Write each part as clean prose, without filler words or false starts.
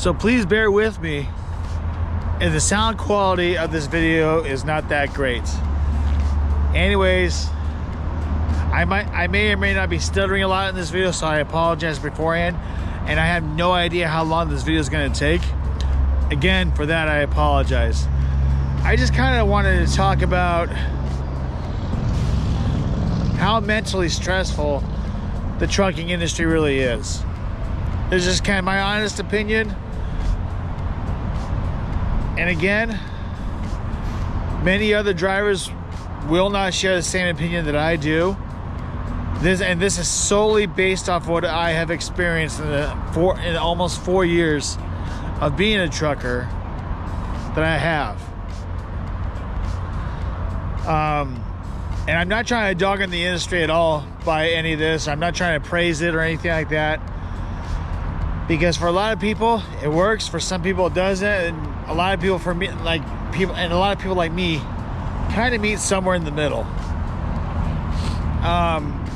So please bear with me if the sound quality of this video is not that great. Anyways, I may or may not be stuttering a lot in this video, so I apologize beforehand. And I have no idea how long this video is going to take. Again, for that I apologize. I just kind of wanted to talk about how mentally stressful the trucking industry really is. It's just kind of my honest opinion. And again, many other drivers will not share the same opinion that I do. This is solely based off what I have experienced in almost 4 years of being a trucker that I have. And I'm not trying to dog on the industry at all by any of this. I'm not trying to praise it or anything like that. Because for a lot of people, it works. For some people, it doesn't. And a lot of people, for me, like people, and a lot of people like me, kind of meet somewhere in the middle.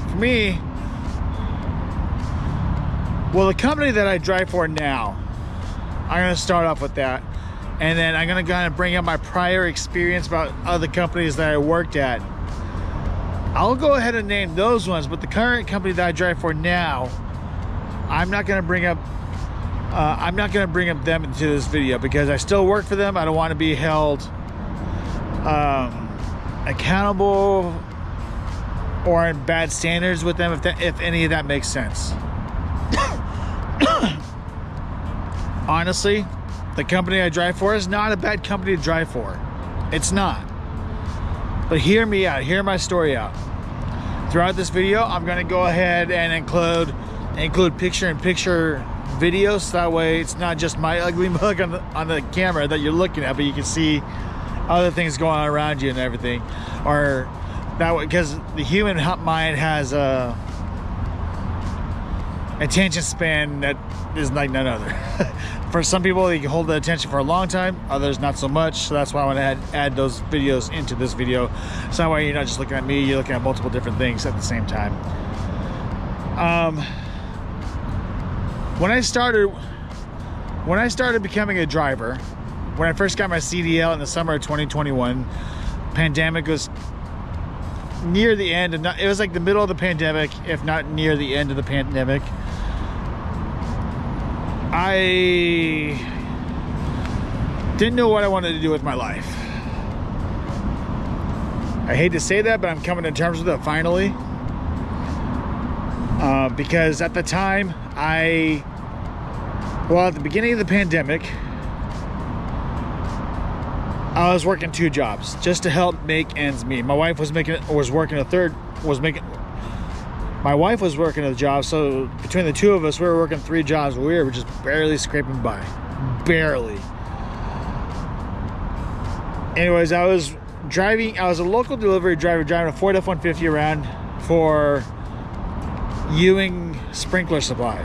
For me, well, the company that I drive for now, I'm going to start off with that. And then I'm going to kind of bring up my prior experience about other companies that I worked at. I'll go ahead and name those ones, but the current company that I drive for now, I'm not going to bring up them into this video because I still work for them. I don't want to be held accountable or in bad standards with them, if any of that makes sense. Honestly, the company I drive for is not a bad company to drive for. It's not. But hear me out, hear my story out. Throughout this video, I'm gonna go ahead and include picture-in-picture videos, so that way it's not just my ugly mug on the camera that you're looking at, but you can see other things going on around you and everything. Or that way, because the human mind has a attention span that is like none other. For some people, they can hold the attention for a long time, others not so much. So that's why I want to add those videos into this video. So that way you're not just looking at me, you're looking at multiple different things at the same time. When I started becoming a driver, when I first got my CDL in the summer of 2021, pandemic was near the end, and it was like the middle of the pandemic, if not near the end of the pandemic. I didn't know what I wanted to do with my life. I hate to say that, but I'm coming to terms with it finally. Because at the time, at the beginning of the pandemic, I was working 2 jobs just to help make ends meet. My wife was working a job, so between the two of us, we were working 3 jobs. We were just barely scraping by. Barely. Anyways, I was a local delivery driver driving a Ford F-150 around for Ewing Sprinkler Supply.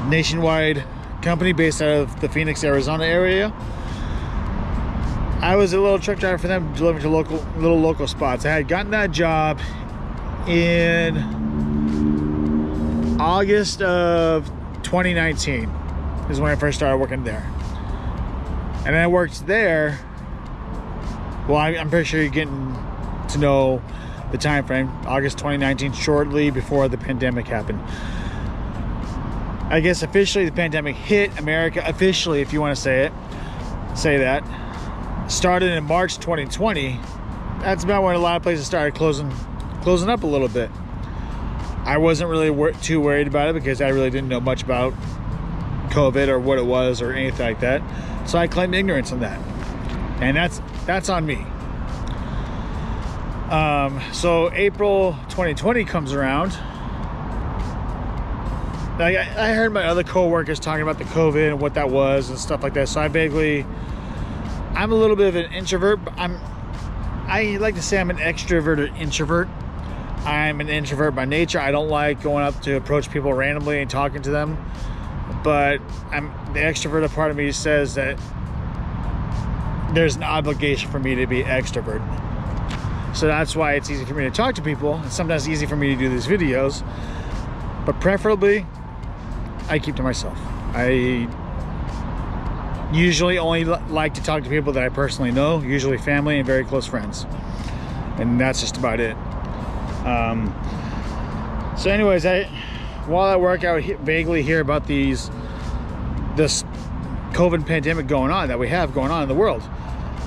Nationwide company based out of the Phoenix, Arizona area. I was a little truck driver for them, delivering to local spots. I had gotten that job in August of 2019 is when I first started working there. And I worked there, well, I'm pretty sure you're getting to know the time frame, August 2019, shortly before the pandemic happened. I guess officially the pandemic hit America, officially, if you want to say that. Started in March 2020. That's about when a lot of places started closing up a little bit. I wasn't really too worried about it because I really didn't know much about COVID or what it was or anything like that. So I claimed ignorance on that. And that's on me. So April 2020 comes around. I heard my other co-workers talking about the COVID and what that was and stuff like that. So I'm a little bit of an introvert, but I like to say I'm an extroverted introvert. I'm an introvert by nature. I don't like going up to approach people randomly and talking to them. But the extroverted part of me says that there's an obligation for me to be extrovert. So that's why it's easy for me to talk to people. It's sometimes easy for me to do these videos. But preferably, I keep to myself. Usually only like to talk to people that I personally know, usually family and very close friends. And that's just about it. So anyways, while at work, I would vaguely hear about this COVID pandemic going on, that we have going on in the world.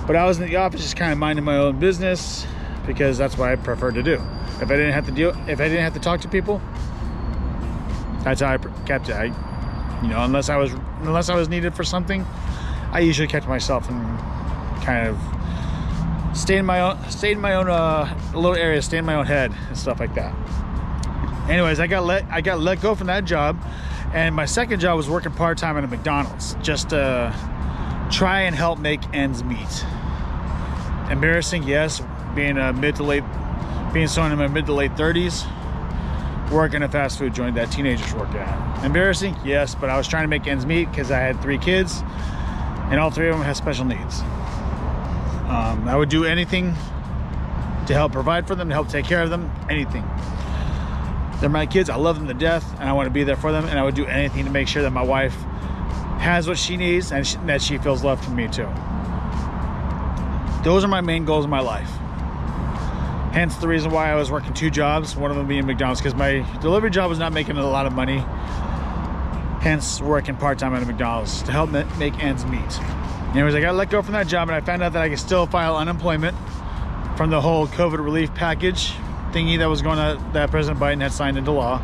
But I was in the office just kind of minding my own business, because that's what I prefer to do. If I didn't have to talk to people, that's how I kept it. Unless I was needed for something, I usually kept myself and kind of stayed in my own little area, stay in my own head and stuff like that. Anyways, I got let go from that job, and my second job was working part-time at a McDonald's, just to try and help make ends meet. Embarrassing, yes, being someone in my mid to late 30s, working a fast food joint that teenagers work at. Embarrassing, yes, but I was trying to make ends meet because I had 3 kids, and all 3 of them had special needs. I would do anything to help provide for them, to help take care of them, anything. They're my kids, I love them to death, and I want to be there for them, and I would do anything to make sure that my wife has what she needs and that she feels loved from me too. Those are my main goals in my life. Hence the reason why I was working 2 jobs, one of them being McDonald's, because my delivery job was not making a lot of money. Hence working part-time at a McDonald's to help make ends meet. Anyways, I got let go from that job, and I found out that I could still file unemployment from the whole COVID relief package thingy that was going on, that President Biden had signed into law.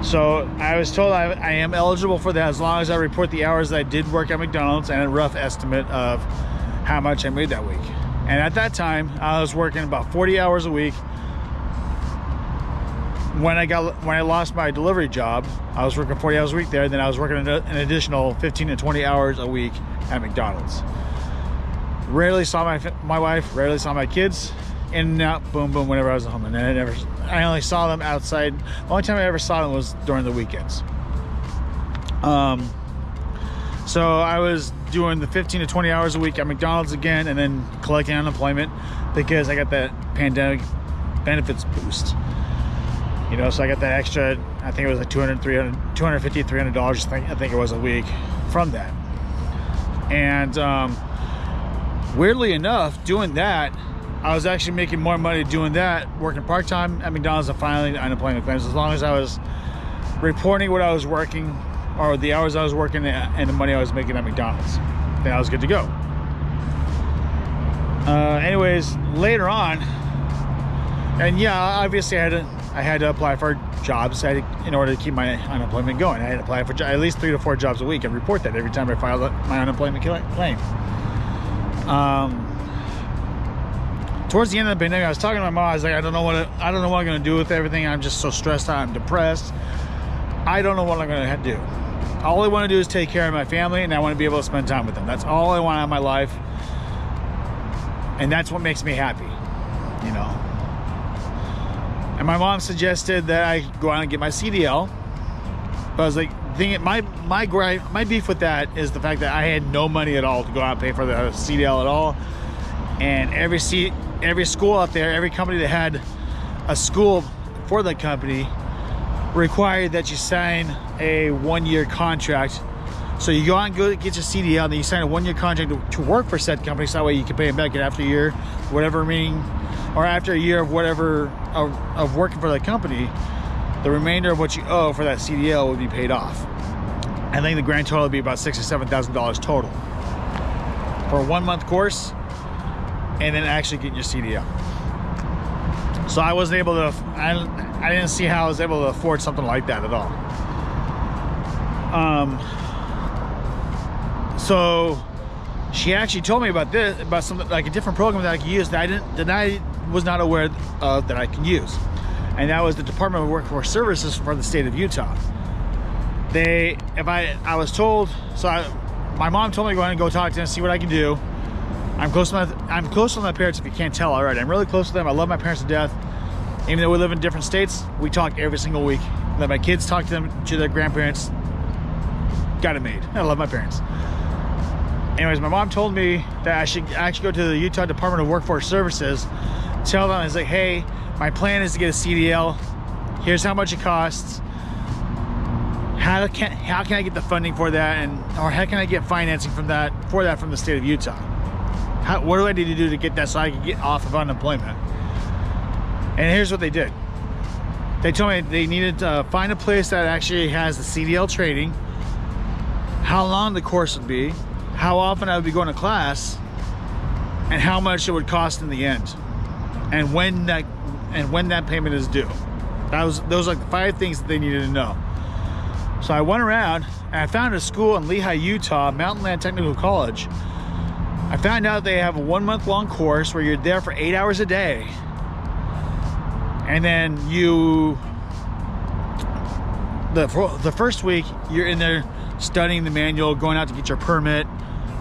So I was told I am eligible for that as long as I report the hours that I did work at McDonald's and a rough estimate of how much I made that week. And at that time, I was working about 40 hours a week. When I lost my delivery job, I was working 40 hours a week there. Then I was working an additional 15 to 20 hours a week at McDonald's. Rarely saw my wife, rarely saw my kids. In and out, boom, boom, whenever I was home. And then I only saw them outside. The only time I ever saw them was during the weekends. So I was doing the 15 to 20 hours a week at McDonald's again, and then collecting unemployment because I got that pandemic benefits boost. So I got that extra, I think it was like $250, $300, I think it was a week from that. And weirdly enough, doing that, I was actually making more money doing that, working part-time at McDonald's and filing unemployment claims, as long as I was reporting what I was working, or the hours I was working and the money I was making at McDonald's. Then I was good to go. Anyways, later on, and yeah, obviously I had to apply for jobs in order to keep my unemployment going. I had to apply for at least 3 to 4 jobs a week and report that every time I filed my unemployment claim. Towards the end of the pandemic, I was talking to my mom. I was like, I don't know what I'm going to do with everything. I'm just so stressed out. I'm depressed. I don't know what I'm going to do. All I want to do is take care of my family, and I want to be able to spend time with them. That's all I want out of my life, and that's what makes me happy, And my mom suggested that I go out and get my CDL, but I was like, my beef with that is the fact that I had no money at all to go out and pay for the CDL at all. And every school out there, every company that had a school for the company required that you sign a 1-year contract. So you go out and go get your CDL, and then you sign a 1-year contract to work for said company, so that way you can pay them back after a year, whatever remaining, or after a year of whatever of working for the company, the remainder of what you owe for that CDL would be paid off. I think the grand total would be about $6,000 or $7,000 total for a 1-month course, and then actually getting your CDL. So I wasn't able to, I didn't see how I was able to afford something like that at all. So she actually told me about something like a different program that I could use that I was not aware of that I can use. And that was the Department of Workforce Services for the state of Utah. I was told, my mom told me to go ahead and go talk to them and see what I can do. I'm close to my parents, if you can't tell already. I'm really close to them. I love my parents to death. Even though we live in different states, we talk every single week. Let my kids talk to their grandparents. Got it made. I love my parents. Anyways, my mom told me that I should actually go to the Utah Department of Workforce Services, tell them, it's like, hey, my plan is to get a CDL. Here's how much it costs. how can I get the funding for that, or how can I get financing from that from the state of Utah? What do I need to do to get that so I can get off of unemployment? And here's what they did. They told me they needed to find a place that actually has the CDL training, how long the course would be, how often I would be going to class, and how much it would cost in the end, and when that payment is due. Those are like the 5 things that they needed to know. So I went around and I found a school in Lehi, Utah, Mountain Land Technical College. I found out they have a 1-month-long course where you're there for 8 hours a day, and then the first week you're in there studying the manual, going out to get your permit,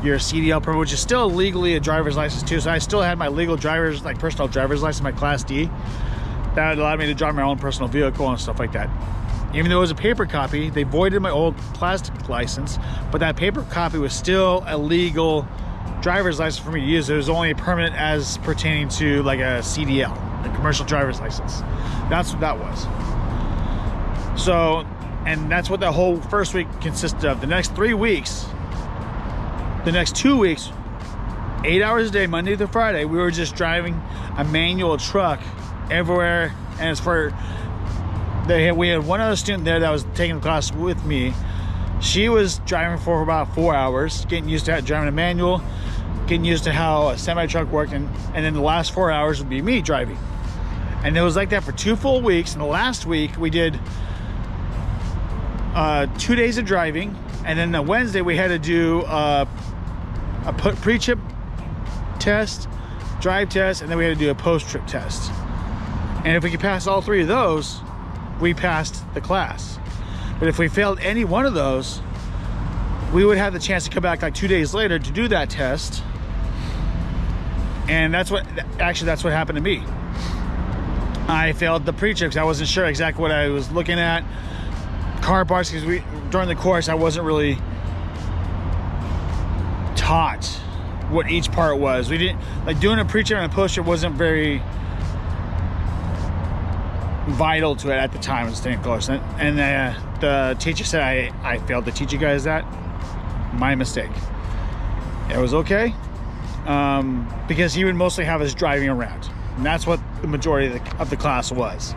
your CDL permit, which is still legally a driver's license too. So I still had my legal personal driver's license, my Class D. That allowed me to drive my own personal vehicle and stuff like that. Even though it was a paper copy, they voided my old plastic license, but that paper copy was still a legal driver's license for me to use. It was only permanent as pertaining to like a CDL, a commercial driver's license. That's what that was. So, and that's what the whole first week consisted of. The next 3 weeks, the next 2 weeks, 8 hours a day, Monday through Friday, we were just driving a manual truck everywhere. And it's we had one other student there that was taking the class with me. She was driving for about 4 hours, getting used to driving a manual, getting used to how a semi-truck worked, and then the last 4 hours would be me driving. And it was like that for 2 full weeks. And the last week we did 2 days of driving, and then the Wednesday we had to do a pre-trip test, drive test, and then we had to do a post-trip test. And if we could pass all 3 of those, we passed the class. But if we failed any one of those, we would have the chance to come back like 2 days later to do that test. And that's what happened to me. I failed the pre-trip because I wasn't sure exactly what I was looking at. Car parts, because during the course I wasn't really taught what each part was. We didn't, like, doing a pre-trip and a post-trip wasn't very vital to it at the time. I was staying close, and the teacher said I failed to teach you guys that. My mistake. It was okay, because he would mostly have us driving around, and that's what the majority of the class was.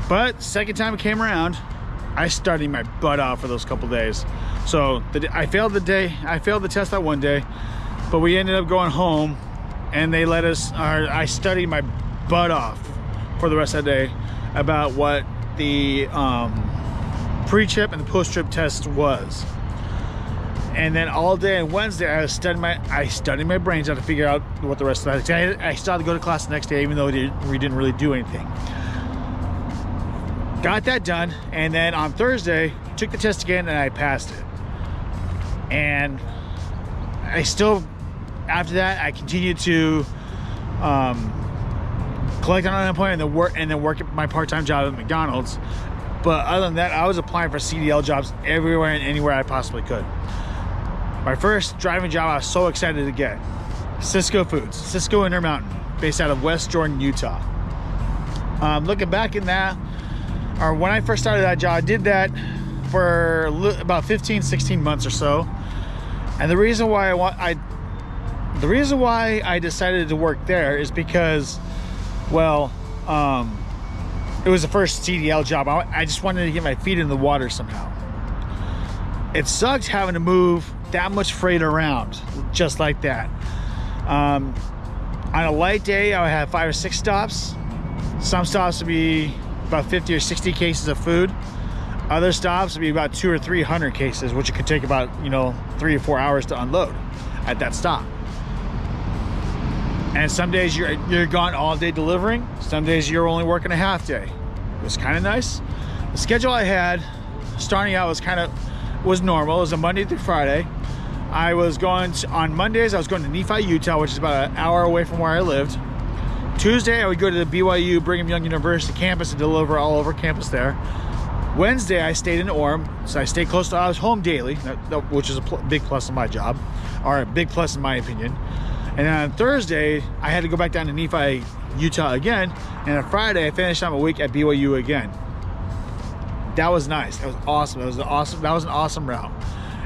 But second time it came around, I studied my butt off for those couple days. So I failed the test that one day, but we ended up going home, and they let us, I studied my butt off for the rest of the day about what the pre-trip and the post-trip test was. And then all day on Wednesday, I studied my brains out to figure out what the rest of that. I still had to go to class the next day, even though we didn't really do anything. Got that done, and then on Thursday, took the test again, and I passed it. And after that, I continued to collect on unemployment and then work at my part-time job at McDonald's. But other than that, I was applying for CDL jobs everywhere and anywhere I possibly could. My first driving job I was so excited to get. Cisco Foods, Cisco Intermountain, based out of West Jordan, Utah. Looking back in that, or when I first started that job, I did that for about 15, 16 months or so. And the reason why I decided to work there is because, well, it was the first CDL job. I just wanted to get my feet in the water somehow. It sucked having to move that much freight around just like that. On a light day, I would have 5 or 6 stops. Some stops would be about 50 or 60 cases of food. Other stops would be about 200 or 300 cases, which it could take about 3 or 4 hours to unload at that stop. And some days you're gone all day delivering. Some days you're only working a half day. It was kind of nice. The schedule I had starting out was normal. It was a Monday through Friday. On Mondays, I was going to Nephi, Utah, which is about an hour away from where I lived. Tuesday, I would go to the BYU Brigham Young University campus and deliver all over campus there. Wednesday, I stayed in Orem, so I stayed close to, I was home daily, which is a big plus in my job, or a big plus in my opinion. And then on Thursday, I had to go back down to Nephi, Utah again. And on Friday, I finished out my week at BYU again. That was nice. That was awesome. That was an awesome route.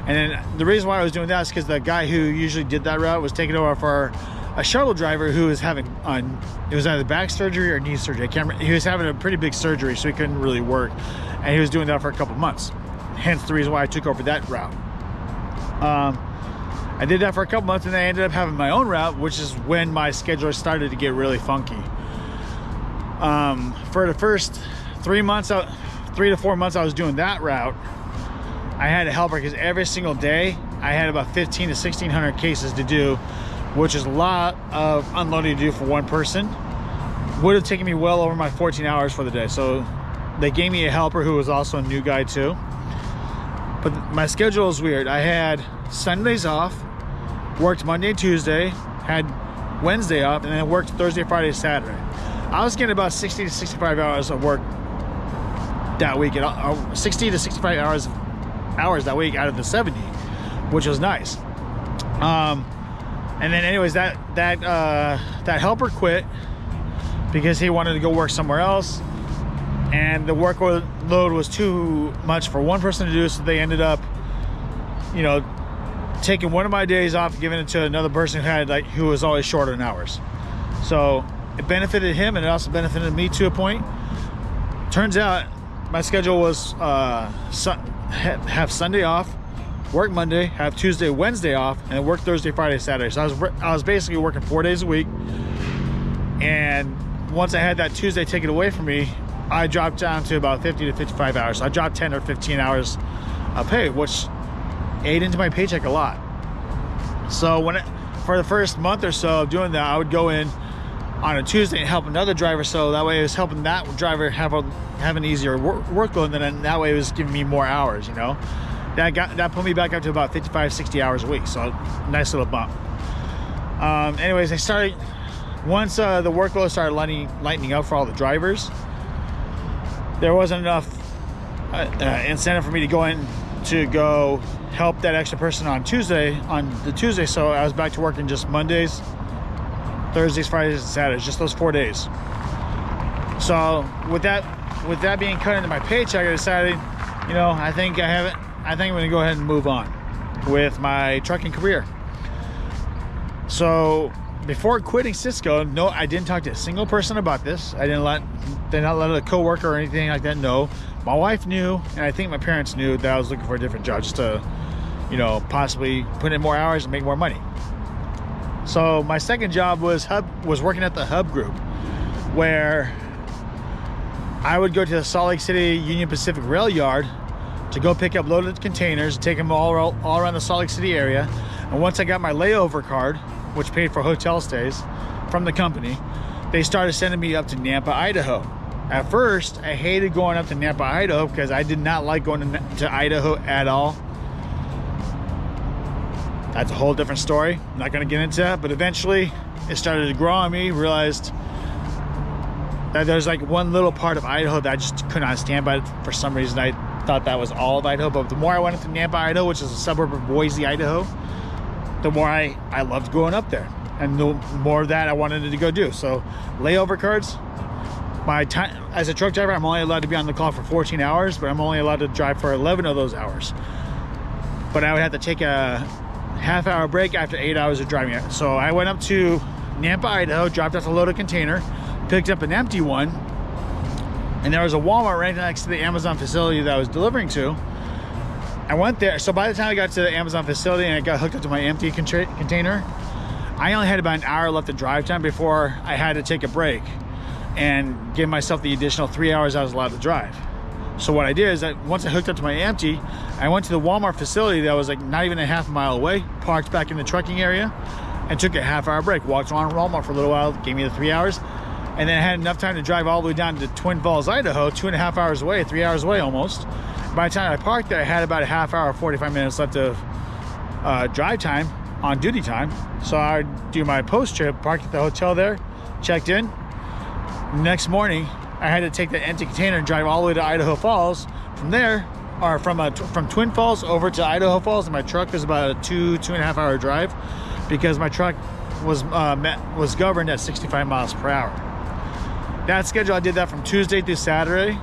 And then the reason why I was doing that is because the guy who usually did that route was taking over for a shuttle driver who was having it was either back surgery or knee surgery. I can't remember. He was having a pretty big surgery, so he couldn't really work, and he was doing that for a couple months. Hence the reason why I took over that route. I did that for a couple months, and then I ended up having my own route, which is when my schedule started to get really funky. For the first 3 to 4 months I was doing that route, I had a helper because every single day I had about 15 to 1600 cases to do, which is a lot of unloading to do for one person. Would have taken me well over my 14 hours for the day. So they gave me a helper who was also a new guy too. But my schedule is weird. I had Sundays off, worked Monday and Tuesday, had Wednesday off, and then worked Thursday, Friday, Saturday. I was getting about 60 to 65 hours of work that week, 60 to 65 hours that week out of the 70, which was nice. And then anyways, that helper quit because he wanted to go work somewhere else, and the workload was too much for one person to do, so they ended up, taking one of my days off and giving it to another person who was always short on hours. So it benefited him, and it also benefited me to a point. Turns out my schedule was have Sunday off, work Monday, have Tuesday, Wednesday off, and work Thursday, Friday, Saturday. So I was basically working 4 days a week. And once I had that Tuesday taken away from me, I dropped down to about 50 to 55 hours. So I dropped 10 or 15 hours of pay, which ate into my paycheck a lot. So for the first month or so of doing that, I would go in on a Tuesday and help another driver, so that way it was helping that driver have an easier workload, and then that way it was giving me more hours. That put me back up to about 55, 60 hours a week. So nice little bump. Anyways, once the workload started lightening up for all the drivers, there wasn't enough incentive for me to go help that extra person on the Tuesday. So I was back to working just Mondays, Thursdays, Fridays, and Saturdays, just those 4 days. So with that being cut into my paycheck, I decided, I think I'm gonna go ahead and move on with my trucking career. So before quitting Cisco, no, I didn't talk to a single person about this. I did not let a coworker or anything like that know. My wife knew, and I think my parents knew that I was looking for a different job, just to, possibly put in more hours and make more money. So my second job was working at the Hub Group, where I would go to the Salt Lake City Union Pacific Rail Yard to go pick up loaded containers, take them all around the Salt Lake City area. And once I got my layover card, which paid for hotel stays from the company, they started sending me up to Nampa, Idaho. At first, I hated going up to Nampa, Idaho, because I did not like going to Idaho at all. That's a whole different story. I'm not going to get into that, but eventually it started to grow on me. Realized that there's one little part of Idaho that I just could not stand, but for some reason I thought that was all of Idaho. But the more I went up to Nampa, Idaho, which is a suburb of Boise, Idaho, the more I loved going up there, and the more of that I wanted to go do. So layover cards, my time as a truck driver, I'm only allowed to be on the call for 14 hours, but I'm only allowed to drive for 11 of those hours. But I would have to take a half-hour break after 8 hours of driving. So I went up to Nampa, Idaho, dropped off a loaded container, picked up an empty one, and there was a Walmart right next to the Amazon facility that I was delivering to. I went there. So by the time I got to the Amazon facility and I got hooked up to my empty container, I only had about an hour left of drive time before I had to take a break and give myself the additional 3 hours I was allowed to drive. So what I did is that once I hooked up to my empty, I went to the Walmart facility that was not even a half mile away, parked back in the trucking area, and took a half-hour break. Walked around Walmart for a little while, gave me the 3 hours, and then I had enough time to drive all the way down to Twin Falls, Idaho, 2.5 hours away, 3 hours away almost. By the time I parked there, I had about a half hour, 45 minutes left of drive time, on duty time. So I would do my post trip, parked at the hotel there, checked in. Next morning, I had to take the empty container and drive all the way to Idaho Falls. From there, or from Twin Falls over to Idaho Falls, and my truck was about a 2.5 hour drive, because my truck was governed at 65 miles per hour. That schedule, I did that from Tuesday through Saturday.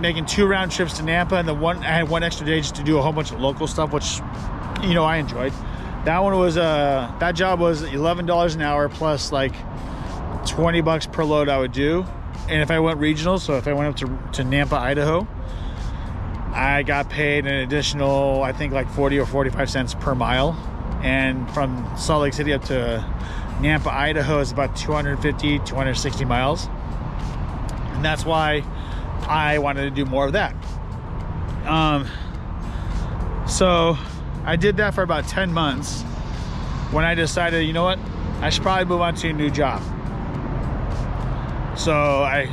making 2 round trips to Nampa, and I had 1 extra day just to do a whole bunch of local stuff, which, you know, I enjoyed. That one was that job was $11 an hour plus like $20 per load I would do. And if I went regional, so if I went up to Nampa, Idaho, I got paid an additional, I think, like 40 or 45 cents per mile. And from Salt Lake City up to Nampa, Idaho is about 250, 260 miles. And that's why I wanted to do more of that. So I did that for about 10 months when I decided, you know what, I should probably move on to a new job. So I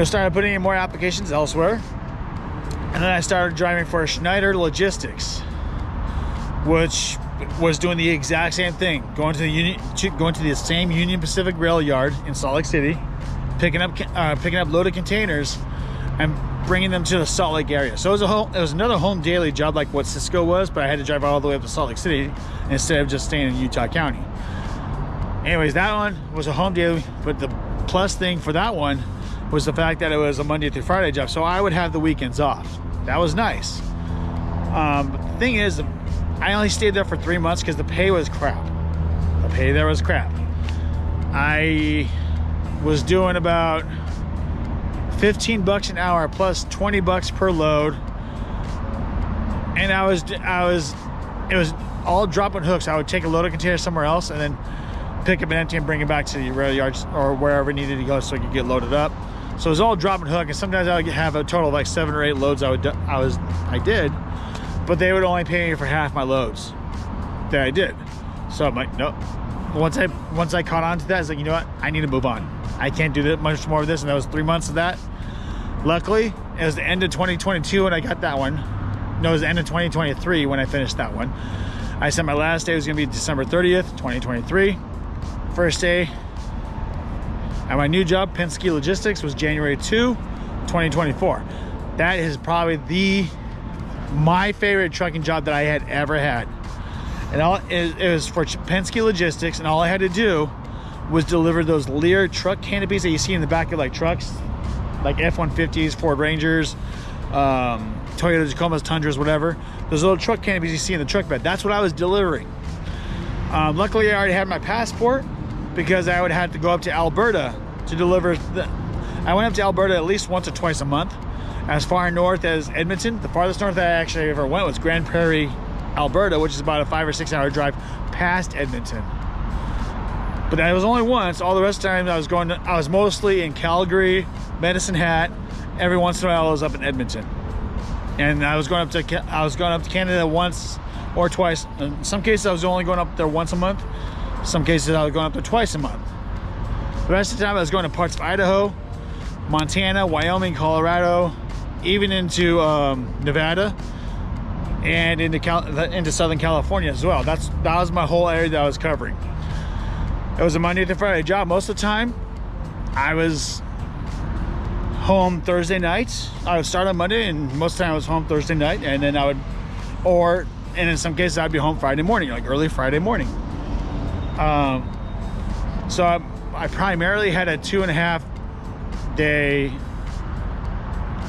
started putting in more applications elsewhere, and then I started driving for Schneider Logistics, which was doing the exact same thing, going to the same Union Pacific rail yard in Salt Lake City, picking up loaded containers and bringing them to the Salt Lake area. So it was another home daily job like what Cisco was, but I had to drive all the way up to Salt Lake City instead of just staying in Utah County. Anyways, that one was a home daily, but the plus thing for that one was the fact that it was a Monday through Friday job, so I would have the weekends off. That was nice. But the thing is, I only stayed there for 3 months because the pay was crap. The pay there was crap. I was doing about $15 an hour plus $20 per load, and it was all dropping hooks. I would take a loaded container somewhere else and then pick up an empty and bring it back to the rail yards or wherever it needed to go so it could get loaded up. So it was all drop and hook, and sometimes I would have a total of like 7 or 8 loads I did, but they would only pay me for half my loads that I did. So I'm like, nope. Once I caught on to that, I was like, you know what? I need to move on. I can't do that much more of this, and that was 3 months of that. Luckily, it was the end of 2022 when I got that one. No, it was the end of 2023 when I finished that one. I said my last day was gonna be December 30th, 2023. First day at my new job, Penske Logistics, was January 2, 2024. That is probably my favorite trucking job that I had ever had. And it was for Penske Logistics, and all I had to do was deliver those Lear truck canopies that you see in the back of like trucks, like F-150s, Ford Rangers, Toyota Tacomas, Tundras, whatever. Those little truck canopies you see in the truck bed. That's what I was delivering. Luckily, I already had my passport, because I would have to go up to Alberta to deliver. I went up to Alberta at least once or twice a month, as far north as Edmonton. The farthest north I actually ever went was Grand Prairie, Alberta, which is about a 5 or 6 hour drive past Edmonton. But that was only once. All the rest of the time I was mostly in Calgary, Medicine Hat. Every once in a while I was up in Edmonton. And I was going up to Canada once or twice. In some cases I was only going up there once a month. Some cases I was going up there twice a month. The rest of the time I was going to parts of Idaho, Montana, Wyoming, Colorado, even into Nevada, and into Southern California as well. That was my whole area that I was covering. It was a Monday through Friday job. Most of the time I was home Thursday nights. I would start on Monday, and most of the time I was home Thursday night, and then and in some cases I'd be home Friday morning, like early Friday morning. So I primarily had a 2.5 day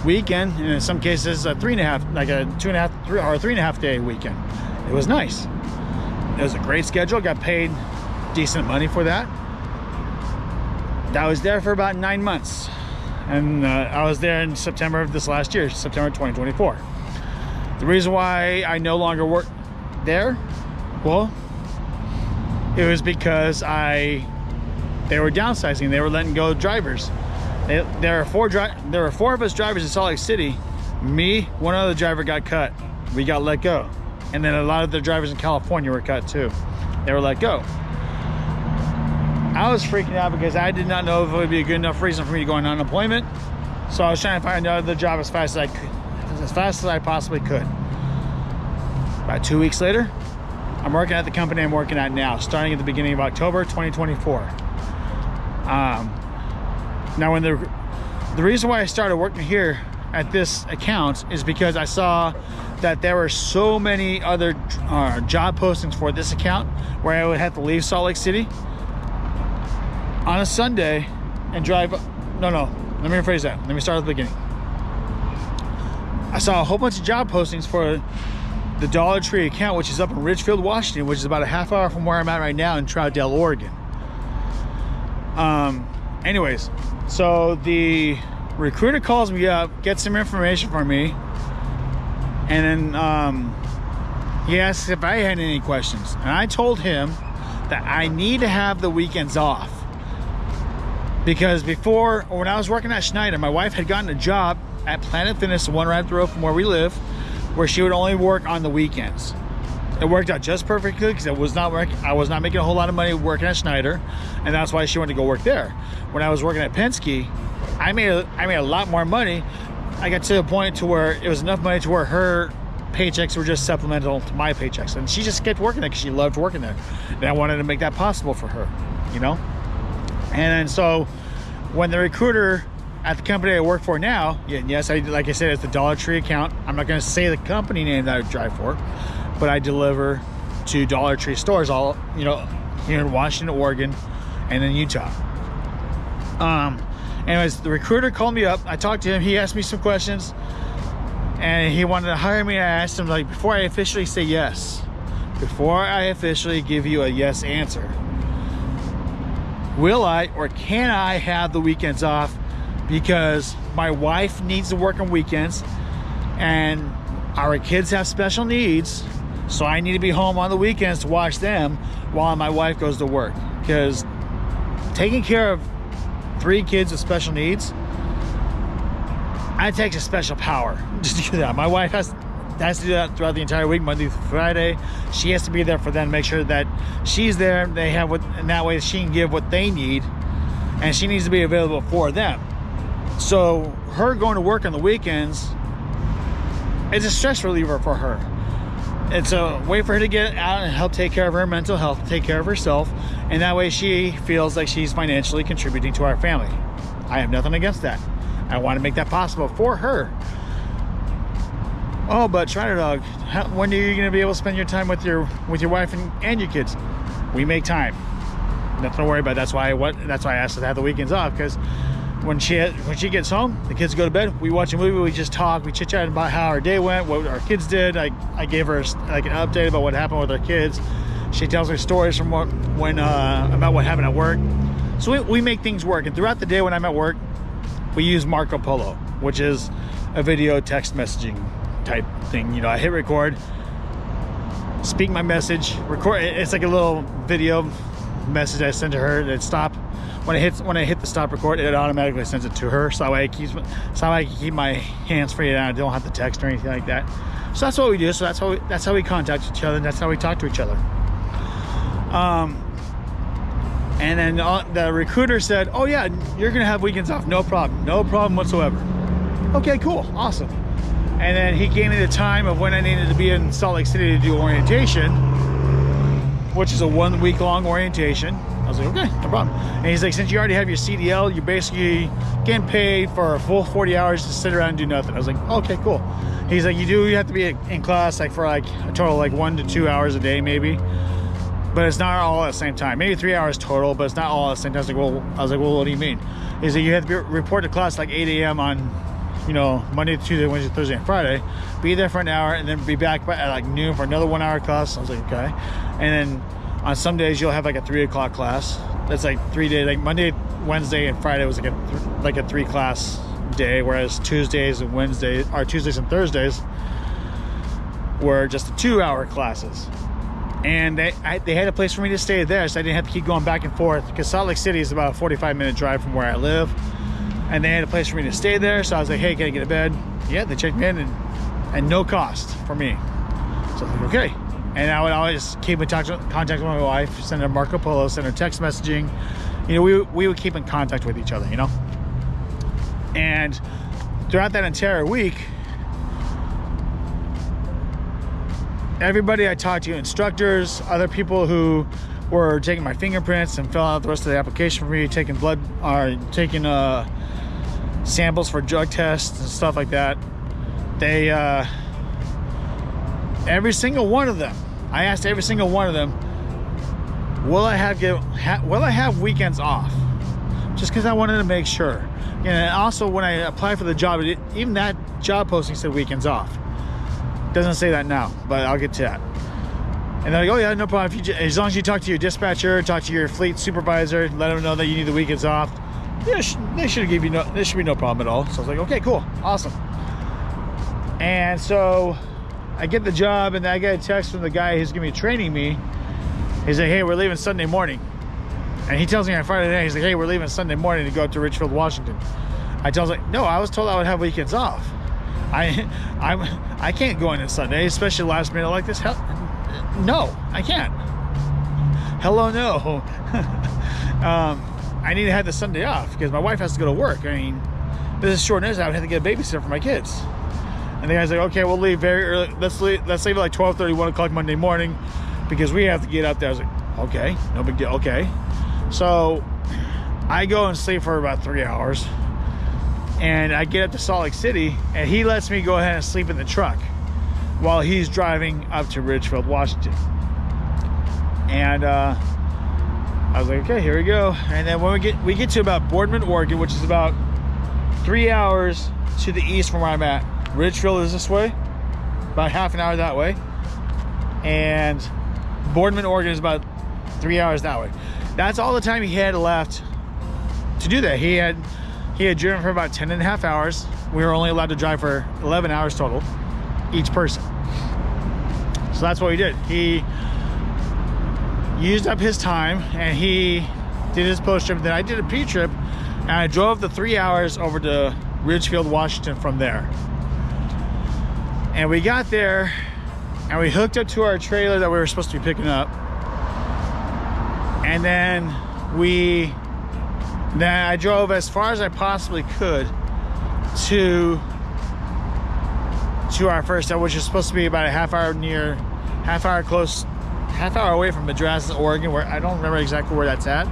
weekend, and in some cases a 3.5, like a 3.5 day weekend. It was nice. It was a great schedule. Got paid decent money for that. I was there for about 9 months, and I was there in September of this last year, September 2024. The reason why I no longer work there, well, it was because they were downsizing. They were letting go of drivers. There were 4 of us drivers in Salt Lake City. Me, one other driver got cut. We got let go. And then a lot of the drivers in California were cut too. They were let go. I was freaking out because I did not know if it would be a good enough reason for me to go on unemployment. So I was trying to find another job as fast as I possibly could. About 2 weeks later, I'm working at the company I'm working at now, starting at the beginning of October 2024. Now, when the reason why I started working here at this account is because I saw that there were so many other job postings for this account where I would have to leave Salt Lake City on a Sunday and drive, Let me rephrase that. Let me start at the beginning. I saw a whole bunch of job postings for the Dollar Tree account, which is up in Ridgefield, Washington, which is about a half hour from where I'm at right now in Troutdale, Oregon. Anyways, so the recruiter calls me up, gets some information from me, and then he asks if I had any questions. And I told him that I need to have the weekends off. Because before, when I was working at Schneider, my wife had gotten a job at Planet Fitness, the one right up the road from where we live, where she would only work on the weekends. It worked out just perfectly because I was not making a whole lot of money working at Schneider, and that's why she wanted to go work there. When I was working at Penske, I made a lot more money. I got to the point to where it was enough money to where her paychecks were just supplemental to my paychecks, and she just kept working there because she loved working there, and I wanted to make that possible for her, you know. And then so when the recruiter at the company I work for now, yes, like I said, it's the Dollar Tree account. I'm not going to say the company name that I drive for, but I deliver to Dollar Tree stores all, you know, here in Washington, Oregon, and in Utah. Anyways, the recruiter called me up. I talked to him. He asked me some questions, and he wanted to hire me. I asked him, like, before I officially say yes, before I officially give you a yes answer, will I or can I have the weekends off? Because my wife needs to work on weekends, and our kids have special needs, so I need to be home on the weekends to watch them while my wife goes to work. Because taking care of 3 kids with special needs, it takes a special power to do that. My wife has to do that throughout the entire week, Monday through Friday. She has to be there for them, make sure that she's there, they have what, and that way she can give what they need, and she needs to be available for them. So her going to work on the weekends, it's a stress reliever for her. It's a way for her to get out and help take care of her mental health, take care of herself, and that way she feels like she's financially contributing to our family. I have nothing against that. I want to make that possible for her. Oh, but Shiner Dog, when are you going to be able to spend your time with your wife and your kids? We make time. Nothing to worry about. That's why I asked her to have the weekends off, because when she gets home, the kids go to bed, we watch a movie, we just talk, we chit chat about how our day went, what our kids did. I gave her like an update about what happened with our kids. She tells me stories from about what happened at work. So we make things work. And throughout the day when I'm at work, we use Marco Polo, which is a video text messaging type thing. You know, I hit record, speak my message, record. It's like a little video message I send to her that stop. When I hit the stop record, it automatically sends it to her, so that way I can keep my hands free and I don't have to text or anything like that. So that's what we do. So that's how we contact each other, and that's how we talk to each other. And then the recruiter said, "Oh yeah, you're gonna have weekends off, no problem whatsoever." Okay, cool, awesome. And then he gave me the time of when I needed to be in Salt Lake City to do orientation, which is a 1 week long orientation. I was like, okay, no problem. And he's like, since you already have your CDL, you're basically getting paid for a full 40 hours to sit around and do nothing. I was like, okay, cool. He's like, you have to be in class like for like a total like 1 to 2 hours a day maybe, but it's not all at the same time. Maybe 3 hours total, but it's not all at the same time. I was like, well, what do you mean? He's like, you have to report to class like 8 a.m. on, you know, Monday, Tuesday, Wednesday, Thursday, and Friday. Be there for an hour and then be back at like noon for another 1 hour class. I was like, okay. And then on some days you'll have like a 3 o'clock class. That's like 3 days, like Monday, Wednesday, and Friday was like a 3 class day, whereas Tuesdays and Thursdays were just 2 hour classes. And they had a place for me to stay there, so I didn't have to keep going back and forth, because Salt Lake City is about a 45-minute drive from where I live, and they had a place for me to stay there. So I was like, hey, can I get a bed? Yeah, they checked me in, and no cost for me. So I was like, okay. And I would always keep in contact with my wife, send her Marco Polo, send her text messaging. You know, we would keep in contact with each other, you know? And throughout that entire week, everybody I talked to, instructors, other people who were taking my fingerprints and filling out the rest of the application for me, taking samples for drug tests and stuff like that, they every single one of them, I asked every single one of them, will I have weekends off? Just because I wanted to make sure. And also when I applied for the job, even that job posting said weekends off. Doesn't say that now, but I'll get to that. And they're like, oh yeah, no problem. As long as you talk to your dispatcher, talk to your fleet supervisor, let them know that you need the weekends off. Yeah, they should give you there should be no problem at all. So I was like, okay, cool, awesome. And so I get the job, and I get a text from the guy who's gonna be training me. He's like, hey, we're leaving Sunday morning. And he tells me on Friday night, he's like, hey, we're leaving Sunday morning to go up to Richfield, Washington. I tell him, like, no, I was told I would have weekends off. I can't go in on Sunday, especially last minute like this. Hell, no, I can't. Hello, no. I need to have the Sunday off because my wife has to go to work. I mean, this is short notice. I would have to get a babysitter for my kids. And the guy's like, okay, we'll leave very early. Let's leave at like 12:30, 1 o'clock Monday morning because we have to get up there. I was like, okay, no big deal. Okay. So I go and sleep for about 3 hours. And I get up to Salt Lake City, and he lets me go ahead and sleep in the truck while he's driving up to Ridgefield, Washington. And I was like, okay, here we go. And then when we get to about Boardman, Oregon, which is about 3 hours to the east from where I'm at. Ridgefield is this way, about half an hour that way. And Boardman, Oregon is about 3 hours that way. That's all the time he had left to do that. He had driven for about 10 and a half hours. We were only allowed to drive for 11 hours total, each person. So that's what we did. He used up his time and he did his post trip. Then I did a pre-trip and I drove the 3 hours over to Ridgefield, Washington from there. And we got there and we hooked up to our trailer that we were supposed to be picking up. And then I drove as far as I possibly could to our first stop, which is supposed to be about a half hour away from Madras, Oregon, where I don't remember exactly where that's at.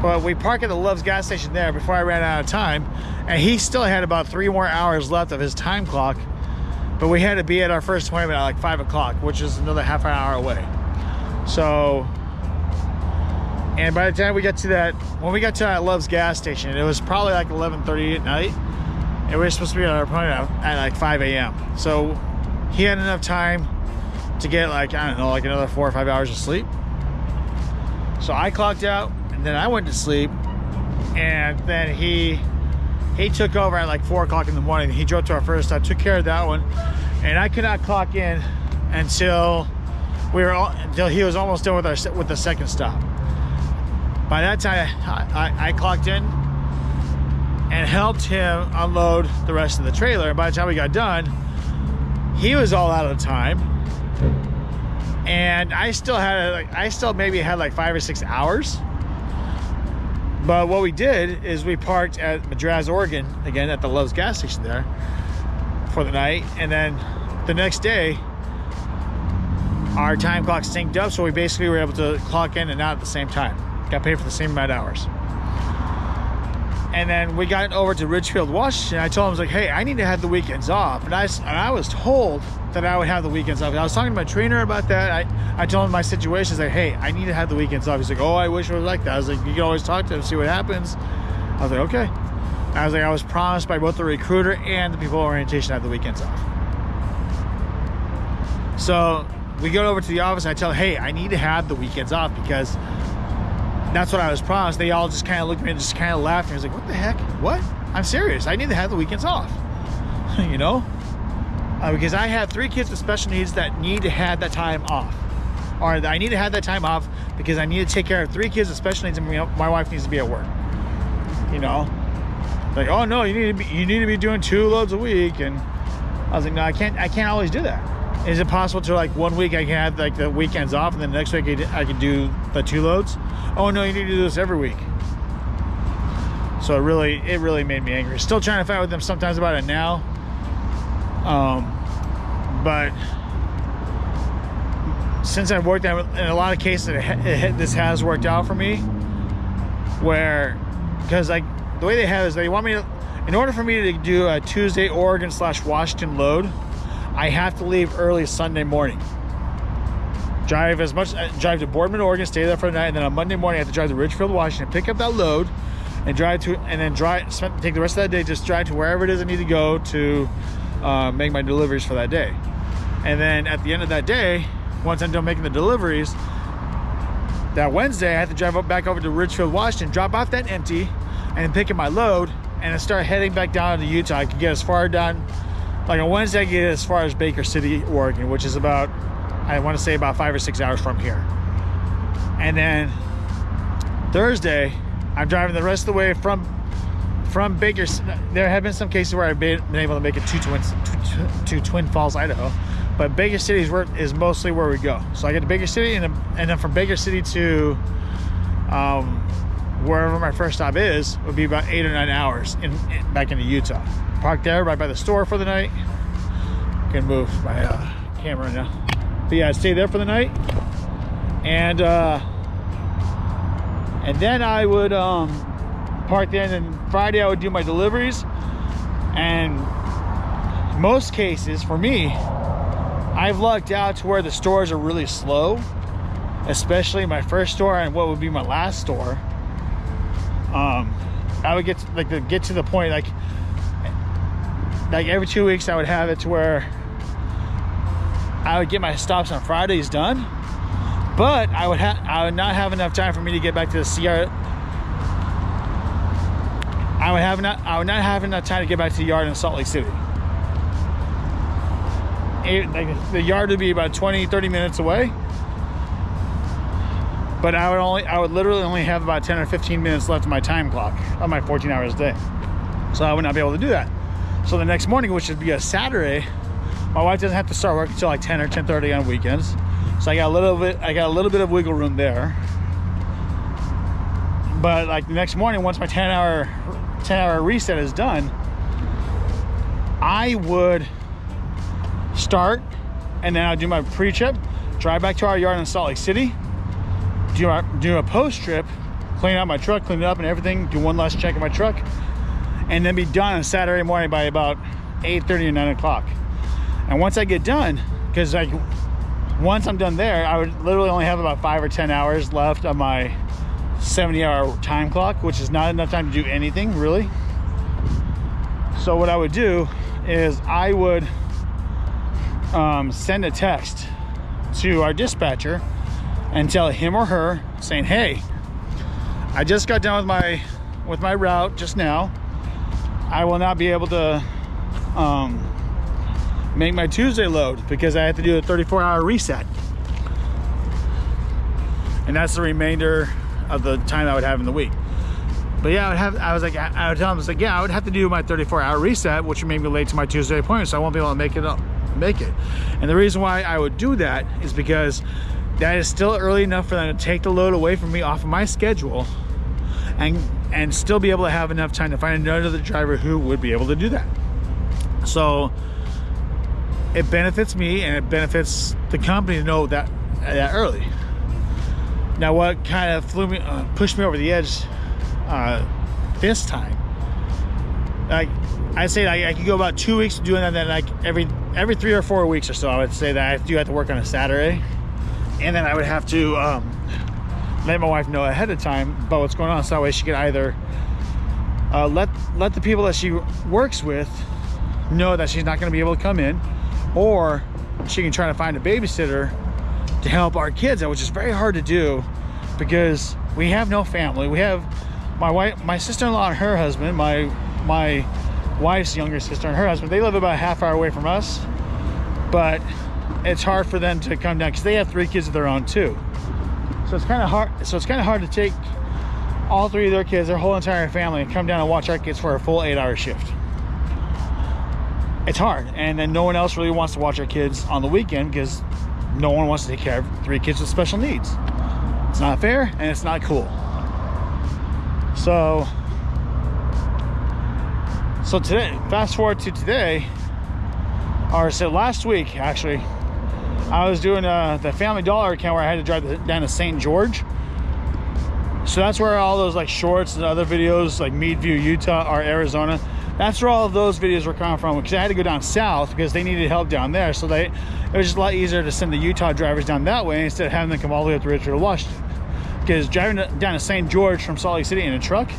But we parked at the Love's gas station there before I ran out of time, and he still had about 3 more hours left of his time clock. But we had to be at our first appointment at like 5 o'clock, which is another half an hour away. So. And by the time we got to when we got to that Love's gas station, it was probably like 11:30 at night. And we were supposed to be at our appointment at like 5 a.m. So he had enough time to get like, I don't know, like another 4 or 5 hours of sleep. So I clocked out and then I went to sleep. And then he took over at like 4 o'clock in the morning. He drove to our first stop, took care of that one. And I could not clock in until he was almost done with the second stop. By that time, I clocked in and helped him unload the rest of the trailer. And by the time we got done, he was all out of time. And I still maybe had like 5 or 6 hours. But what we did is we parked at Madras, Oregon, again at the Love's gas station there for the night. And then the next day, our time clock synced up. So we basically were able to clock in and out at the same time. Got paid for the same amount of hours. And then we got over to Ridgefield, Washington. I told him, I was like, hey, I need to have the weekends off. And I was told that I would have the weekends off. I was talking to my trainer about that. I told him my situation. He's like, hey, I need to have the weekends off. He's like, oh, I wish it was like that. I was like, you can always talk to him, see what happens. I was like, okay. I was like, I was promised by both the recruiter and the people orientation to have the weekends off. So we go over to the office and I tell him, hey, I need to have the weekends off because that's what I was promised. They all just kind of looked at me and just kind of laughed. And I was like, what the heck? What? I'm serious. I need to have the weekends off. You know? Because I have 3 kids with special needs that need to have that time off. Or I need to have that time off because I need to take care of 3 kids with special needs and my wife needs to be at work. You know? Like, oh no, you need to be doing 2 loads a week. And I was like, no, I can't always do that. Is it possible to like 1 week I can have like the weekends off and then the next week I can do the 2 loads? Oh no, you need to do this every week. So it really made me angry. Still trying to fight with them sometimes about it now. But since I've worked in a lot of cases, this has worked out for me. Because like the way they have it is they want me to, in order for me to do a Tuesday Oregon/Washington load, I have to leave early Sunday morning. Drive to Boardman, Oregon, stay there for the night, and then on Monday morning I have to drive to Ridgefield, Washington, pick up that load, and take the rest of that day, just drive to wherever it is I need to go to make my deliveries for that day. And then at the end of that day, once I'm done making the deliveries, that Wednesday I have to drive back over to Ridgefield, Washington, drop off that empty, and pick up my load, and then start heading back down to Utah. I could get as far down, like on Wednesday, I get as far as Baker City, Oregon, which is about, I want to say about 5 or 6 hours from here. And then Thursday, I'm driving the rest of the way from Baker. There have been some cases where I've been able to make it to Twin Falls, Idaho, but Baker City is mostly where we go. So I get to Baker City, and then from Baker City to wherever my first stop is would be about 8 or 9 hours back into Utah. Park there right by the store for the night. Can move my camera now. But yeah, I'd stay there for the night, and then I would park there, and then Friday I would do my deliveries. And most cases for me, I've lucked out to where the stores are really slow, especially my first store and what would be my last store. I would get to the point like every 2 weeks I would have it to where I would get my stops on Fridays done, but I would not have enough time for me to get back to the CR. I would not have enough time to get back to the yard in Salt Lake City. The yard would be about 20-30 minutes away, but I would literally only have about 10 or 15 minutes left of my time clock of my 14 hours a day. So I would not be able to do that. So the next morning, which would be a Saturday, my wife doesn't have to start work until like 10 or 10:30 on weekends. So I got a little bit of wiggle room there. But like the next morning, once my 10-hour reset is done, I would start, and then I'd do my pre-trip, drive back to our yard in Salt Lake City, do a post-trip, clean out my truck, clean it up and everything, do one last check of my truck, and then be done on Saturday morning by about 8:30 or 9 o'clock. And once I get done, because like once I'm done there, I would literally only have about 5 or 10 hours left of my 70-hour time clock, which is not enough time to do anything really. So what I would do is I would send a text to our dispatcher and tell him or her saying, hey, I just got done with my route just now. I will not be able to make my Tuesday load because I have to do a 34-hour reset, and that's the remainder of the time I would have in the week. But yeah, I would tell them, yeah, I would have to do my 34-hour reset, which would make me late to my Tuesday appointment, so I won't be able to make it. And the reason why I would do that is because that is still early enough for them to take the load away from me off of my schedule, and still be able to have enough time to find another driver who would be able to do that. So it benefits me and it benefits the company to know that early. Now, what kind of pushed me over the edge this time, like I'd say I could go about 2 weeks doing that, and then like every 3 or 4 weeks or so, I would say that I do have to work on a Saturday, and then I would have to let my wife know ahead of time about what's going on, so that way she could either let the people that she works with know that she's not going to be able to come in, or she can try to find a babysitter to help our kids out, which is very hard to do because we have no family. We have my sister-in-law and her husband, my wife's younger sister and her husband. They live about a half hour away from us, but it's hard for them to come down because they have 3 kids of their own too. So it's kind of hard to take all 3 of their kids, their whole entire family, and come down and watch our kids for a full 8-hour shift. It's hard, and then no one else really wants to watch our kids on the weekend because no one wants to take care of 3 kids with special needs. It's not fair and it's not cool. So today, fast forward to today, or so last week actually, I was doing the Family Dollar account where I had to drive down to St. George. So that's where all those like shorts and other videos like Meadview, Utah, or Arizona, that's where all of those videos were coming from, because I had to go down south because they needed help down there. So it was just a lot easier to send the Utah drivers down that way instead of having them come all the way up to Ridgefield, Washington. Because driving down to St. George from Salt Lake City in a truck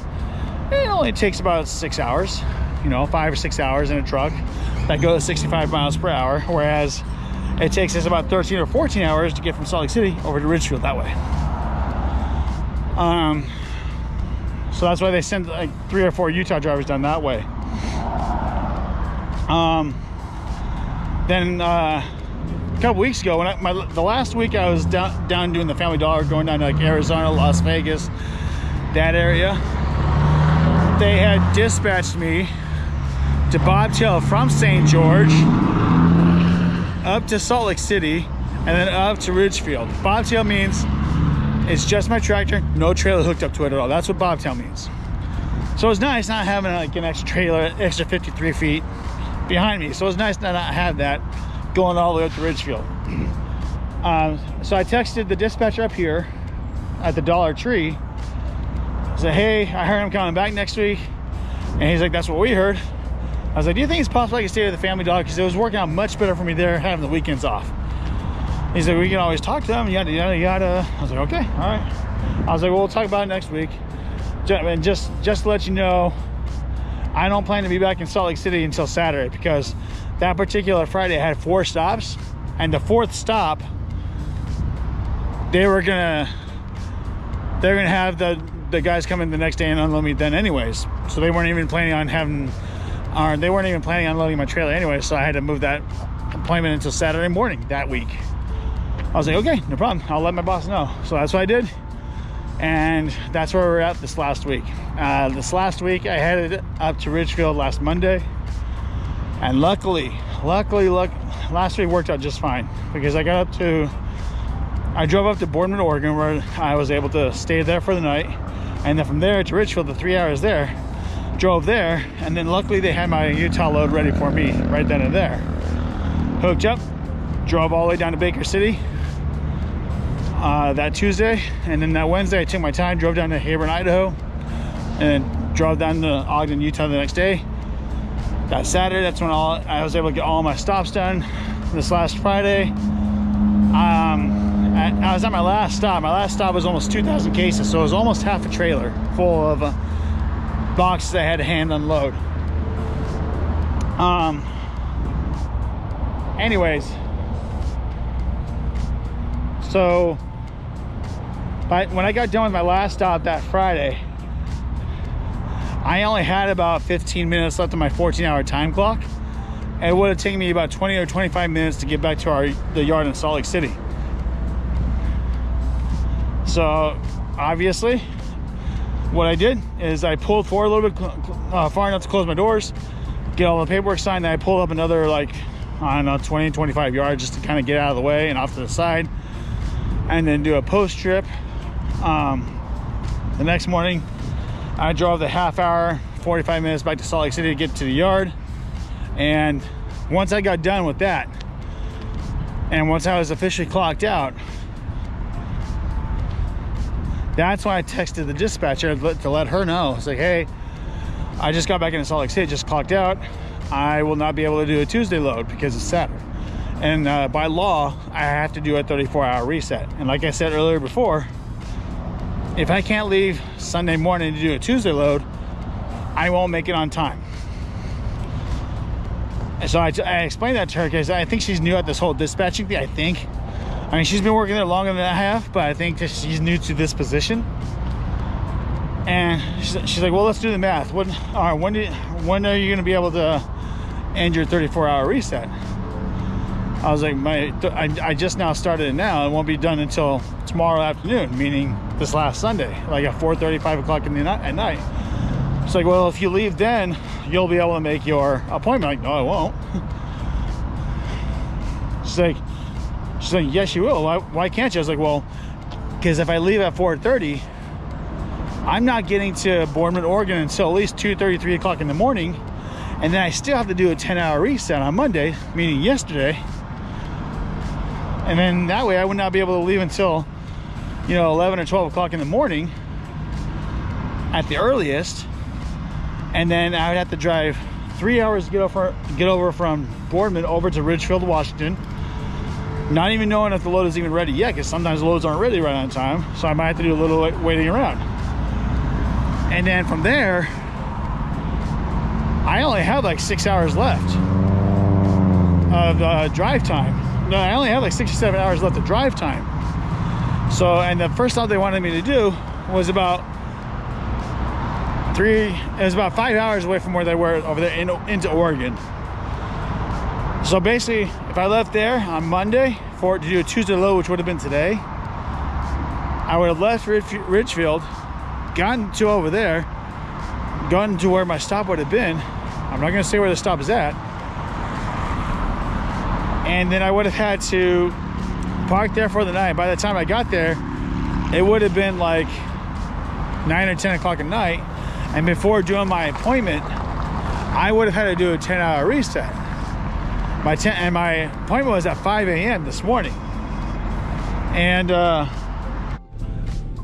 It only takes about 6 hours, you know, 5 or 6 hours in a truck that goes 65 miles per hour, whereas it takes us about 13 or 14 hours to get from Salt Lake City over to Ridgefield that way. So that's why they send like 3 or 4 Utah drivers down that way. Then a couple weeks ago, when the last week I was down doing the Family Dollar, going down to like Arizona, Las Vegas, that area, they had dispatched me to bobtail from St. George up to Salt Lake City and then up to Ridgefield. Bobtail means it's just my tractor, no trailer hooked up to it at all. That's what bobtail means. So it's nice not having like an extra trailer, extra 53 feet behind me. So it's nice to not have that going all the way up to Ridgefield. So I texted the dispatcher up here at the Dollar Tree. I said, hey, I heard I'm coming back next week. And he's like, that's what we heard. I was like, do you think it's possible I can stay at the Family Dollar? Because it was working out much better for me there, having the weekends off. He's like, we can always talk to them, yada, yada, yada. I was like, okay, all right. I was like, well, we'll talk about it next week. And just to let you know, I don't plan to be back in Salt Lake City until Saturday, because that particular Friday I had 4 stops, and the 4th stop, they're gonna have the guys come in the next day and unload me then anyways. So they weren't even planning on unloading my trailer anyway, so I had to move that appointment until Saturday morning that week. I was like, okay, no problem, I'll let my boss know. So that's what I did, and that's where we're at this last week. This last week I headed up to Ridgefield last Monday, and luckily last week worked out just fine, because I drove up to Boardman, Oregon, where I was able to stay there for the night, and then from there to Ridgefield, the 3 hours there, drove there, and then luckily they had my Utah load ready for me right then and there. Hooked up, drove all the way down to Baker City that Tuesday, and then that Wednesday I took my time, drove down to Hebron, Idaho, and then drove down to Ogden, Utah the next day. That Saturday, that's when I was able to get all my stops done. This last Friday, I was at my last stop. My last stop was almost 2,000 cases, so it was almost half a trailer full of boxes I had to hand unload. Anyways, so when I got done with my last stop that Friday, I only had about 15 minutes left on my 14-hour time clock, and it would have taken me about 20 or 25 minutes to get back to the yard in Salt Lake City. So obviously what I did is I pulled forward a little bit far enough to close my doors, get all the paperwork signed, and I pulled up another, like, I don't know, 20, 25 yards just to kind of get out of the way and off to the side, and then do a post trip. The next morning I drove the half hour, 45 minutes back to Salt Lake City to get to the yard. And once I got done with that, and once I was officially clocked out, that's when I texted the dispatcher to let her know. It's like, hey, I just got back into Salt Lake City, just clocked out. I will not be able to do a Tuesday load because it's Saturday. And by law, I have to do a 34-hour reset. And like I said earlier before, if I can't leave Sunday morning to do a Tuesday load, I won't make it on time. And so I explained that to her because I think she's new at this whole dispatching thing, I mean, she's been working there longer than I have, but I think that she's new to this position. And she's like, well, let's do the math. When are you going to be able to end your 34-hour reset? I was like, I just now started it now. It won't be done until tomorrow afternoon, meaning this last Sunday, like at 4:30, 5 o'clock at night. It's like, well, if you leave then, you'll be able to make your appointment. I'm like, no, I won't. She's like, yes, you will. Why can't you? I was like, well, because if I leave at 4:30, I'm not getting to Boardman, Oregon until at least 2:30, 3 o'clock in the morning. And then I still have to do a 10-hour reset on Monday, meaning yesterday. And then that way I would not be able to leave until, 11 or 12 o'clock in the morning at the earliest. And then I would have to drive 3 hours to get over from Boardman over to Ridgefield, Washington. Not even knowing if the load is even ready yet, because sometimes the loads aren't ready right on time. So I might have to do a little waiting around. And then from there, I only had like 6 hours left of drive time. No, I only had like 6 or 7 hours left of drive time. So, and the first stop they wanted me to do was about 5 hours away from where they were over there into Oregon. So basically, if I left there on Monday to do a Tuesday load, which would have been today, I would have left Ridgefield, gotten to over there, gone to where my stop would have been. I'm not going to say where the stop is at. And then I would have had to park there for the night. By the time I got there, it would have been like 9 or 10 o'clock at night. And before doing my appointment, I would have had to do a 10-hour reset. My appointment was at 5 a.m. this morning. And all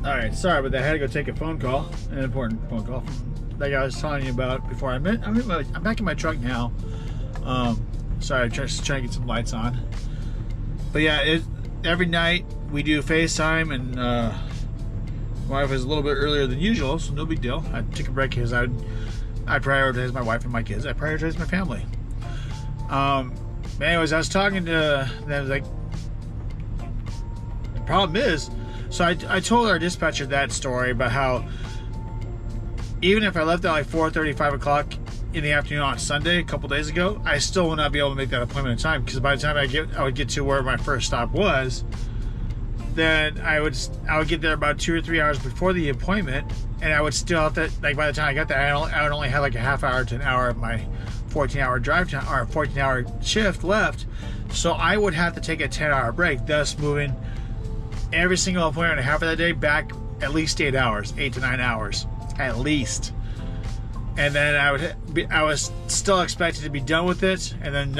right, sorry, but I had to go take a phone call, an important phone call, like I was telling you about before. I'm back in my truck now. Sorry, I'm just trying to get some lights on. But yeah, every night we do FaceTime, and my wife was a little bit earlier than usual, so no big deal. I took a break because I prioritize my wife and my kids. I prioritize my family. But anyways, I was talking to them. I was like, the problem is, so I told our dispatcher that story about how even if I left at like 4:30, 5 o'clock in the afternoon on Sunday a couple days ago, I still would not be able to make that appointment in time, because by the time I would get to where my first stop was, then I would get there about 2 or 3 hours before the appointment, and I would still have to, like, by the time I got there, I would only have like a half hour to an hour of my 14-hour drive time, or 14-hour shift left. So I would have to take a 10-hour break, thus moving every single appointment I have for that day back at least 8 hours, 8 to 9 hours at least. And then I was still expected to be done with it, and then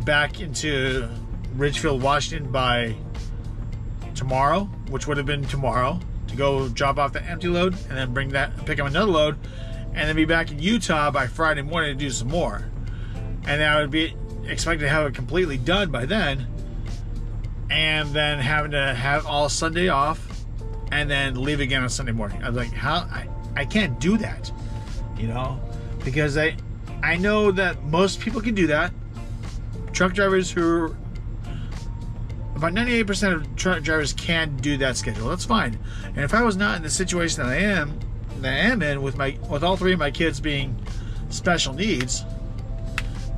back into Ridgefield, Washington by tomorrow, which would have been tomorrow, to go drop off the empty load and then pick up another load, and then be back in Utah by Friday morning to do some more. And then I would be expected to have it completely done by then, and then having to have all Sunday off and then leave again on Sunday morning. I was like, how? I can't do that, you know, because I know that most people can do that. Truck drivers about 98% of truck drivers can do that schedule. That's fine. And if I was not in the situation that I am in, with all three of my kids being special needs,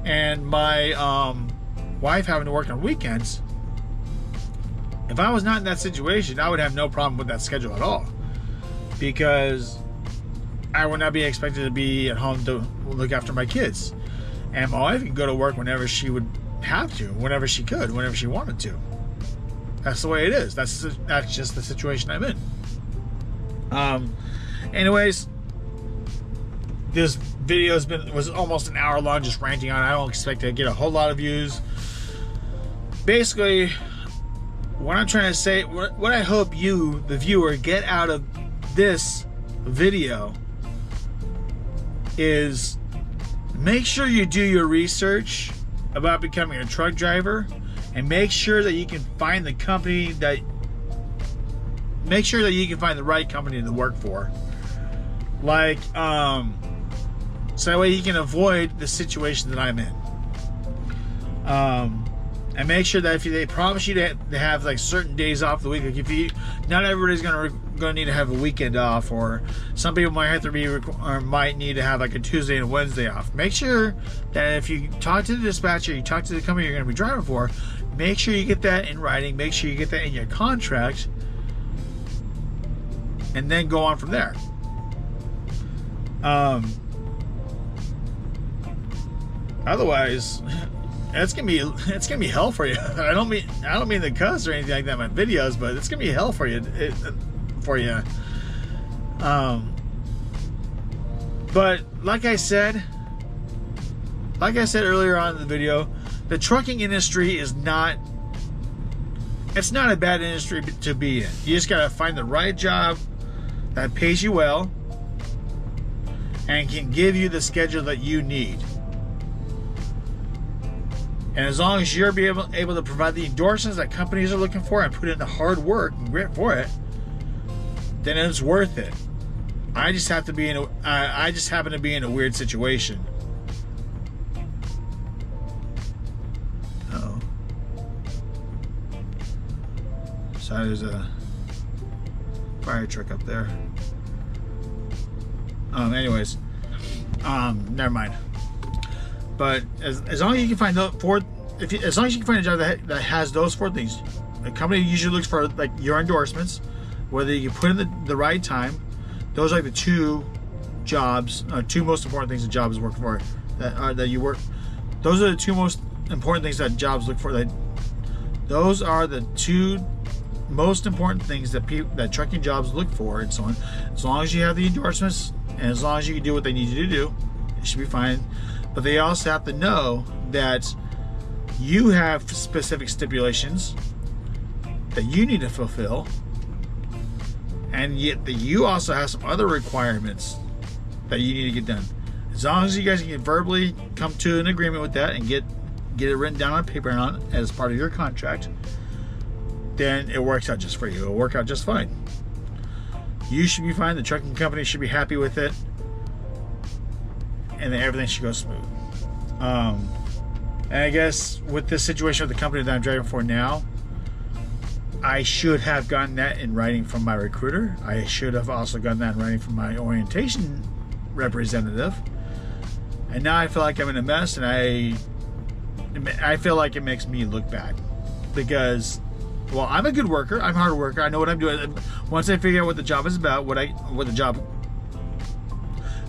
and my wife having to work on weekends, if I was not in that situation, I would have no problem with that schedule at all, because I would not be expected to be at home to look after my kids, and my wife can go to work whenever she would have to, whenever she could, whenever she wanted to. That's the way it is. That's just the situation I'm in. Anyways, this video was almost an hour long, just ranting on. I don't expect to get a whole lot of views. Basically, what I'm trying to say, what I hope you, the viewer, get out of this video is make sure you do your research about becoming a truck driver, and make sure that you can find the right company to work for. Like, so that way you can avoid the situation that I'm in. And make sure that if they promise you to have like certain days off the week, like not everybody's gonna need to have a weekend off, or some people might have to might need to have like a Tuesday and Wednesday off. Make sure that if you talk to the dispatcher, you talk to the company you're gonna be driving for, make sure you get that in writing, make sure you get that in your contract, and then go on from there. Otherwise, it's gonna be hell for you. I don't mean to cuss or anything like that in my videos, but it's gonna be hell for you. But like I said earlier on in the video, the trucking industry is not a bad industry to be in. You just gotta find the right job that pays you well and can give you the schedule that you need. And as long as you're able to provide the endorsements that companies are looking for and put in the hard work and grit for it, then it's worth it. I just have to be in a. I just happen to be in a weird situation. Uh-oh. So there's a fire truck up there. Anyways, never mind. But as long as you can find those four, as long as you can find a job that has those four things, the company usually looks for like your endorsements, whether you put in the right time. Those are like the two jobs, two most important things that jobs work for. That you work. Those are the two most important things that jobs look for. Those are the two most important things that trucking jobs look for, and so on. As long as you have the endorsements, and as long as you can do what they need you to do, it should be fine. But they also have to know that you have specific stipulations that you need to fulfill, and yet that you also have some other requirements that you need to get done. As long as you guys can verbally come to an agreement with that and get it written down on paper as part of your contract, then it works out just for you. It'll work out just fine. You should be fine. The trucking company should be happy with it, and then everything should go smooth. And I guess with this situation with the company that I'm driving for now, I should have gotten that in writing from my recruiter. I should have also gotten that in writing from my orientation representative. And now I feel like I'm in a mess, and I feel like it makes me look bad because, well, I'm a good worker. I'm a hard worker. I know what I'm doing. Once I figure out what the job is about,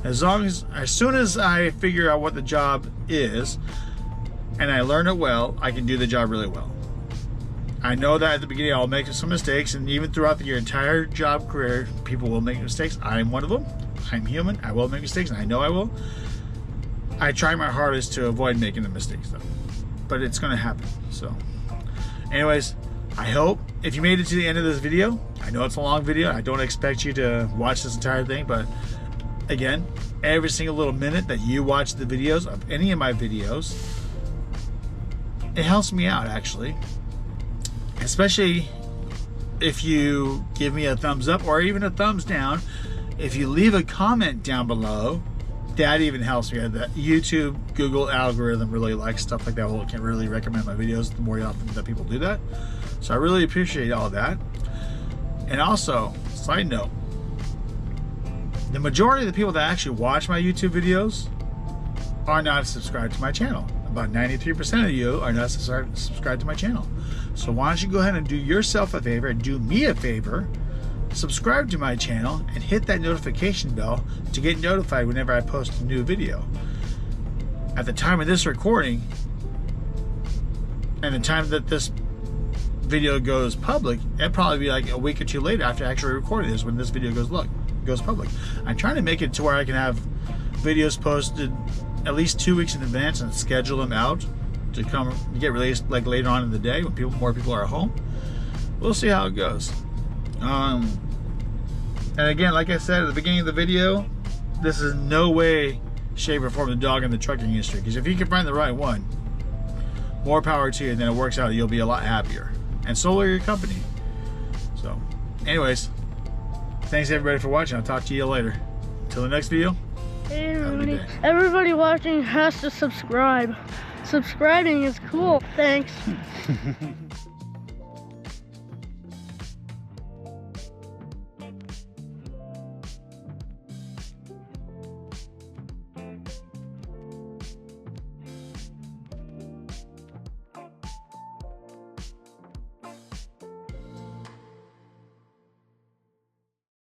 as soon as I figure out what the job is and I learn it well, I can do the job really well. I know that at the beginning I'll make some mistakes, and even throughout your entire job career, people will make mistakes. I'm one of them. I'm human. I will make mistakes, and I know I will. I try my hardest to avoid making the mistakes, though. But it's going to happen. So, anyways, I hope if you made it to the end of this video, I know it's a long video. I don't expect you to watch this entire thing, but again, every single little minute that you watch the videos of any of my videos, it helps me out, actually. Especially if you give me a thumbs up or even a thumbs down. If you leave a comment down below, that even helps me. The YouTube, Google algorithm really likes stuff like that. Well, it can really recommend my videos the more often that people do that. So I really appreciate all that. And also, side note, the majority of the people that actually watch my YouTube videos are not subscribed to my channel. About 93% of you are not subscribed to my channel. So why don't you go ahead and do yourself a favor and do me a favor, subscribe to my channel and hit that notification bell to get notified whenever I post a new video. At the time of this recording and the time that this video goes public, it'll probably be like a week or two later after I actually recorded this when this video goes public. I'm trying to make it to where I can have videos posted at least 2 weeks in advance and schedule them out to get released like later on in the day when more people are home. We'll see how it goes. And again, like I said at the beginning of the video, this is no way, shape, or form the dog in the trucking industry. Because if you can find the right one, more power to you. And then it works out, you'll be a lot happier, and so will your company. So, anyways, thanks everybody for watching. I'll talk to you later. Until the next video. Hey everybody watching has to subscribe. Subscribing is cool. Thanks.